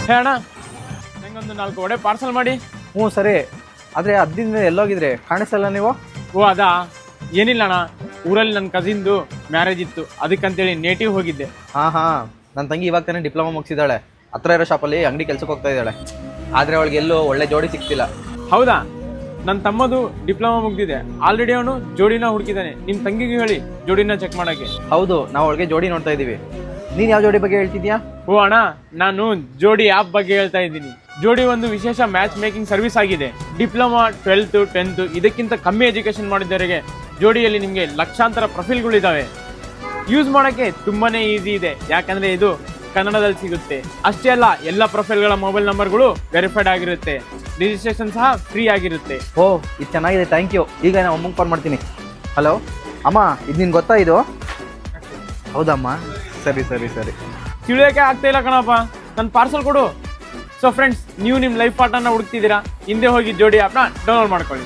ಹೇ ಅಣ್ಣ, ನಂಗೊಂದು 4 ವಡೆ ಪಾರ್ಸಲ್ ಮಾಡಿ. ಹ್ಞೂ ಸರಿ. ಆದರೆ ಹದ್ದಿಂದ ಎಲ್ಲೋಗಿದ್ರಿ, ಕಾಣಿಸಲ್ಲ ನೀವು? ಓ ಅದಾ, ಏನಿಲ್ಲ ಅಣ್ಣ, ಊರಲ್ಲಿ ನನ್ನ ಕಸಿನ್ದು ಮ್ಯಾರೇಜ್ ಇತ್ತು, ಅದಕ್ಕಂತೇಳಿ ನೇಟಿವ್ ಹೋಗಿದ್ದೆ. ಹಾಂ, ನನ್ನ ತಂಗಿ ಇವಾಗ ತಾನೇ ಡಿಪ್ಲೊಮಾ ಮುಗಿಸಿದ್ದಾಳೆ. ಹತ್ರ ಇರೋ ಶಾಪಲ್ಲಿ ಅಂಗಡಿ ಕೆಲ್ಸಕ್ಕೆ ಹೋಗ್ತಾ ಇದ್ದಾಳೆ. ಆದರೆ ಅವಳಿಗೆ ಎಲ್ಲೂ ಒಳ್ಳೆ ಜೋಡಿ ಸಿಗ್ತಿಲ್ಲ. ಹೌದಾ? ನನ್ನ ತಮ್ಮದು ಡಿಪ್ಲೊಮಾ ಮುಗ್ದಿದೆ, ಆಲ್ರೆಡಿ ಅವನು ಜೋಡಿನ ಹುಡುಕಿದ್ದಾನೆ. ನಿಮ್ಮ ತಂಗಿಗೆ ಹೇಳಿ ಜೋಡಿನ ಚೆಕ್ ಮಾಡೋಕ್ಕೆ. ಹೌದು, ನಾವು ಅವಳಿಗೆ ಜೋಡಿ ನೋಡ್ತಾ ಇದ್ದೀವಿ. ನೀನು ಯಾವ ಜೋಡಿ ಬಗ್ಗೆ ಹೇಳ್ತಿದ್ಯಾ? ಓ ಅಣ್ಣ, ನಾನು ಜೋಡಿ ಆ್ಯಪ್ ಬಗ್ಗೆ ಹೇಳ್ತಾ ಇದ್ದೀನಿ. ಜೋಡಿ ಒಂದು ವಿಶೇಷ ಮ್ಯಾಚ್ ಮೇಕಿಂಗ್ ಸರ್ವಿಸ್ ಆಗಿದೆ. ಡಿಪ್ಲೊಮಾ, 12th, 10th ಇದಕ್ಕಿಂತ ಕಮ್ಮಿ ಎಜುಕೇಶನ್ ಮಾಡಿದವರಿಗೆ ಜೋಡಿಯಲ್ಲಿ ನಿಮಗೆ ಲಕ್ಷಾಂತರ ಪ್ರೊಫೈಲ್ಗಳಿದ್ದಾವೆ. ಯೂಸ್ ಮಾಡೋಕ್ಕೆ ತುಂಬಾನೇ ಈಸಿ ಇದೆ, ಯಾಕಂದ್ರೆ ಇದು ಕನ್ನಡದಲ್ಲಿ ಸಿಗುತ್ತೆ. ಅಷ್ಟೇ ಅಲ್ಲ, ಎಲ್ಲ ಪ್ರೊಫೈಲ್ಗಳ ಮೊಬೈಲ್ ನಂಬರ್ಗಳು ವೆರಿಫೈಡ್ ಆಗಿರುತ್ತೆ, ರಿಜಿಸ್ಟ್ರೇಷನ್ ಸಹ ಫ್ರೀ ಆಗಿರುತ್ತೆ. ಓ, ಇದು ಚೆನ್ನಾಗಿದೆ, ಥ್ಯಾಂಕ್ ಯು. ಈಗ ನಾನು ಅಮ್ಮಂಗೆ ಫೋನ್ ಮಾಡ್ತೀನಿ. ಹಲೋ ಅಮ್ಮ, ಇದು ನಿನ್ಗೆ ಗೊತ್ತಾ? ಇದು ಹೌದಮ್ಮ, ಸರಿ. ತಿಳಿಯೋಕೆ ಆಗ್ತಾ ಇಲ್ಲ ಕಣಪ್ಪ, ನನ್ನ ಪಾರ್ಸಲ್ ಕೊಡು. ಸೊ ಫ್ರೆಂಡ್ಸ್, ನೀವು ನಿಮ್ಮ ಲೈಫ್ ಪಾರ್ಟ್ನರ್ನ ಹುಡುಕ್ತಿದ್ದೀರಾ, ಹಿಂದೆ ಹೋಗಿ ಜೋಡಿ ಆ್ಯಪ್ನ ಡೌನ್ಲೋಡ್ ಮಾಡ್ಕೊಳ್ಳಿ.